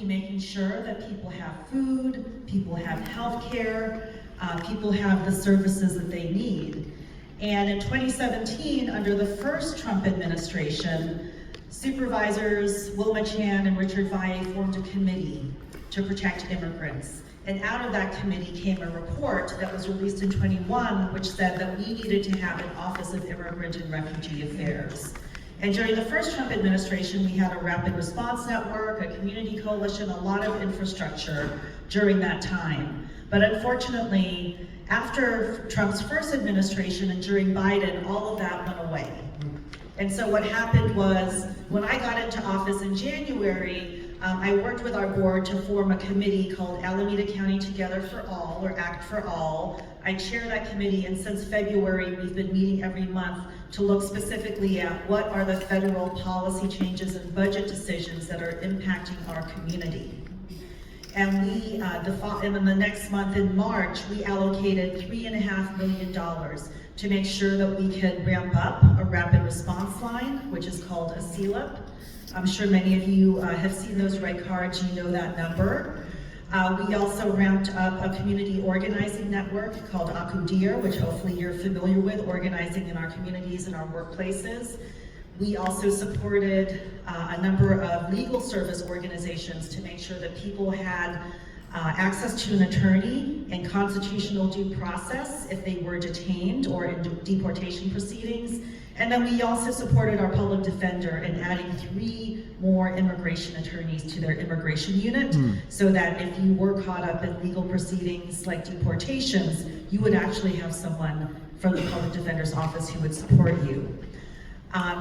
to making sure that people have food, people have health care, people have the services that they need. And in 2017, under the first Trump administration, Supervisors Wilma Chan and Richard Valle formed a committee to protect immigrants. And out of that committee came a report that was released in 21, which said that we needed to have an Office of Immigrant and Refugee Affairs. And during the first Trump administration, we had a rapid response network, a community coalition, a lot of infrastructure during that time. But unfortunately, after Trump's first administration and during Biden, all of that went away. And so what happened was, when I got into office in January, I worked with our board to form a committee called Alameda County Together for All, or ACT for All. I chair that committee, and since February, we've been meeting every month to look specifically at what are the federal policy changes and budget decisions that are impacting our community. And and then the next month in March, we allocated $3.5 million to make sure that we could ramp up a rapid response line, which is called a CLIP. I'm sure many of you have seen those red cards, you know that number. We also ramped up a community organizing network called ACUDIR, which hopefully you're familiar with, organizing in our communities and our workplaces. We also supported a number of legal service organizations to make sure that people had access to an attorney and constitutional due process if they were detained or in deportation proceedings. And then we also supported our public defender in adding 3 more immigration attorneys to their immigration unit, so that if you were caught up in legal proceedings like deportations, you would actually have someone from the public defender's office who would support you.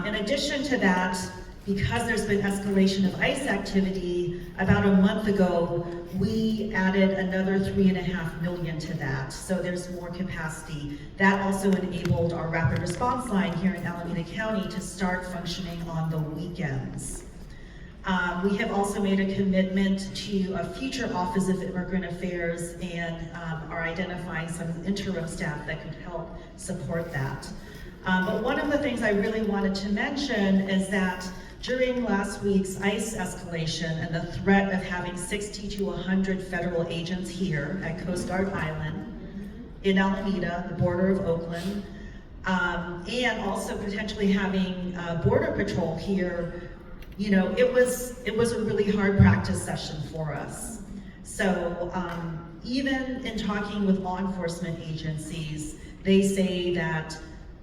In addition to that, because there's been escalation of ICE activity, about a month ago, we added another $3.5 million to that, so there's more capacity. That also enabled our rapid response line here in Alameda County to start functioning on the weekends. We have also made a commitment to a future Office of Immigrant Affairs and are identifying some interim staff that could help support that. But one of the things I really wanted to mention is that during last week's ICE escalation and the threat of having 60 to 100 federal agents here at Coast Guard Island, in Alameda, the border of Oakland, and also potentially having Border Patrol here, you know, it was a really hard practice session for us. So even in talking with law enforcement agencies, they say that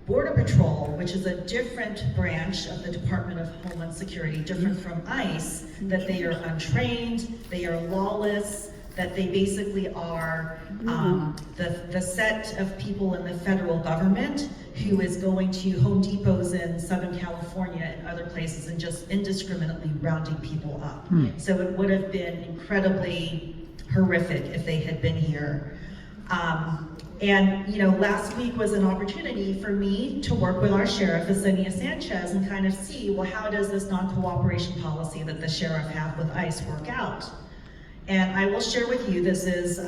Border Patrol, which is a different branch of the Department of Homeland Security, different from ICE, that they are untrained, they are lawless, that they basically are the set of people in the federal government who is going to Home Depots in Southern California and other places and just indiscriminately rounding people up. So it would have been incredibly horrific if they had been here. And you know, last week was an opportunity for me to work with our sheriff, Yesenia Sanchez, and kind of see, well, how does this non-cooperation policy that the sheriff have with ICE work out? And I will share with you, this is,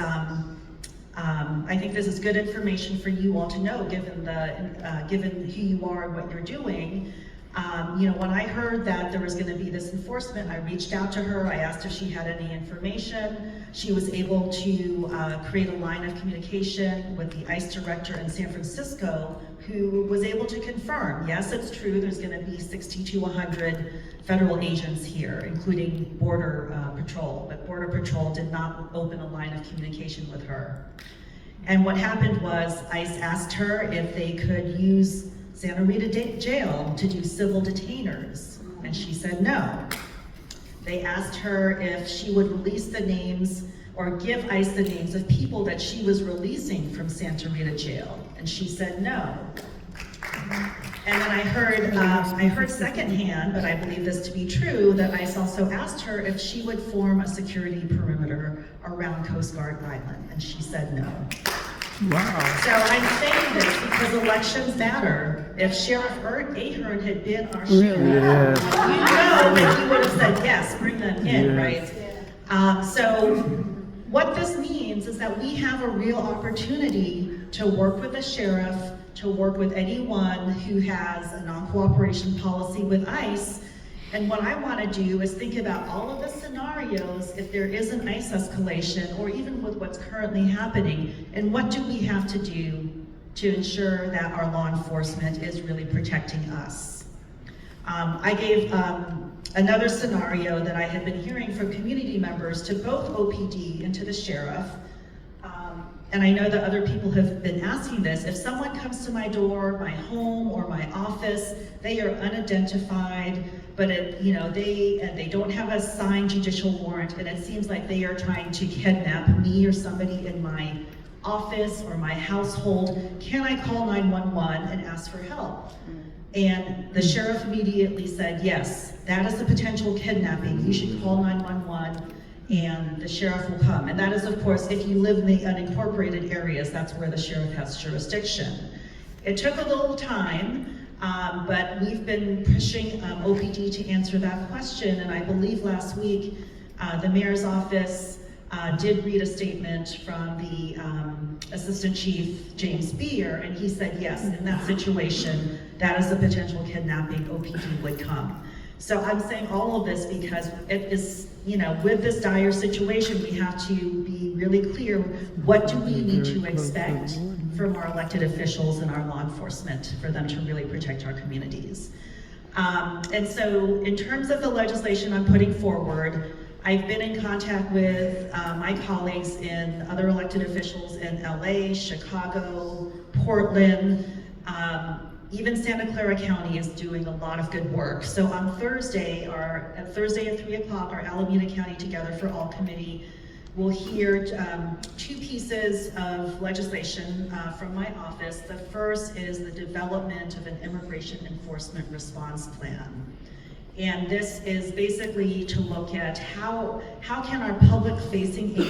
I think this is good information for you all to know, given who you are and what you're doing. You know, when I heard that there was going to be this enforcement, I reached out to her. I asked if she had any information. She was able to create a line of communication with the ICE director in San Francisco, who was able to confirm, yes, it's true, there's going to be 60 to 100 federal agents here, including Border Patrol, but Border Patrol did not open a line of communication with her. And what happened was ICE asked her if they could use Santa Rita Jail to do civil detainers, and she said no. They asked her if she would release the names or give ICE the names of people that she was releasing from Santa Rita Jail, and she said no. And then I heard secondhand, but I believe this to be true, that ICE also asked her if she would form a security perimeter around Coast Guard Island, and she said no. Wow. So I'm saying this because elections matter. If Sheriff Ahern had been our sheriff, you know that he would have said, yes, bring them in, right? So what this means is that we have a real opportunity to work with the sheriff, to work with anyone who has a non-cooperation policy with ICE. And what I want to do is think about all of the scenarios scenarios if there is an ICE escalation, or even with what's currently happening, and what do we have to do to ensure that our law enforcement is really protecting us. I gave another scenario that I had been hearing from community members to both OPD and to the sheriff. And I know that other people have been asking this. If someone comes to my door, my home, or my office, they are unidentified, but they don't have a signed judicial warrant, and it seems like they are trying to kidnap me or somebody in my office or my household, can I call 911 and ask for help? And the sheriff immediately said, yes, that is a potential kidnapping. You should call 911 and the sheriff will come. And that is, of course, if you live in the unincorporated areas, that's where the sheriff has jurisdiction. It took a little time, but we've been pushing OPD to answer that question, and I believe last week the mayor's office did read a statement from the Assistant Chief James Beer, and he said yes, in that situation, that is a potential kidnapping, OPD would come. So I'm saying all of this because it is, with this dire situation, we have to be really clear, what do we need to expect from our elected officials and our law enforcement for them to really protect our communities. And so in terms of the legislation I'm putting forward, I've been in contact with my colleagues and other elected officials in LA, Chicago, Portland, even Santa Clara County is doing a lot of good work. So on Thursday at 3 o'clock, our Alameda County Together for All committee will hear two pieces of legislation from my office. The first is the development of an immigration enforcement response plan. And this is basically to look at how can our public-facing